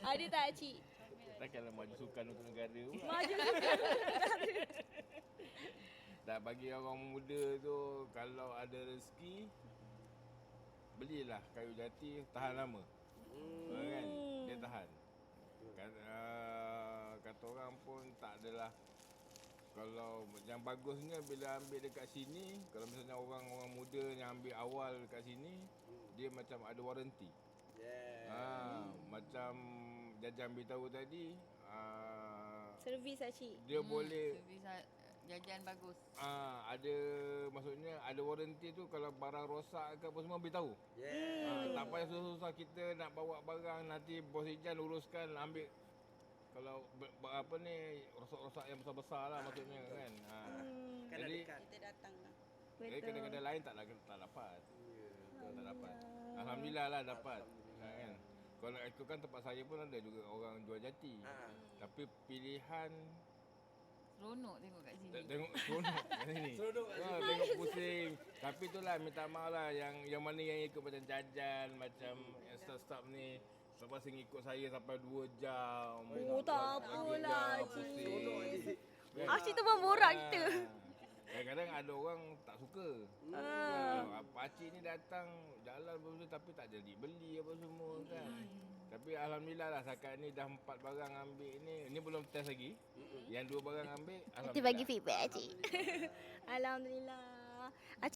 Ada tak Cik? Takkanlah maju sukan untuk negara pula. Maju sukan. Tak, bagi orang muda tu kalau ada rezeki, belilah kayu jati, tahan lama. Kan? Dia tahan. Kata orang pun tak adalah, kalau yang bagusnya bila ambil dekat sini, kalau misalnya orang-orang muda yang ambil awal dekat sini, dia macam ada waranti. Macam Jajang beritahu tadi, Servis Cik. dia boleh Servis jajan bagus. ada, maksudnya ada waranti tu, kalau barang rosak ke apa semua beritahu. Tak payah susah-susah kita nak bawa barang, nanti bos Ijan uruskan ambil. Kalau apa ni, rosak-rosak yang besar-besar lah maksudnya kan. Jadi Kita datang lah. jadi kadang-kadang lain tak dapat. Tak dapat. Alhamdulillah lah dapat. Kan. Kalau ikut kan tempat saya pun ada juga orang jual jati. Tapi pilihan Seronok tengok kat sini. tengok seronok kat sini. Tengok pusing. Tapi itulah minta maaf lah yang mana yang ikut macam Jajan, macam staff-staff ni. Lepas ikut saya sampai 2 jam. Tak apalah Cik. Cik tu pun borak kita. Kadang-kadang ada orang tak suka. Pakcik ni datang jalan betul tapi tak jadi beli apa semua kan. Tapi alhamdulillah lah setakat ni dah 4 barang ambil ni. Ini belum test lagi. Yang 2 barang ambil, alhamdulillah. Kita bagi feedback Cik. Alhamdulillah.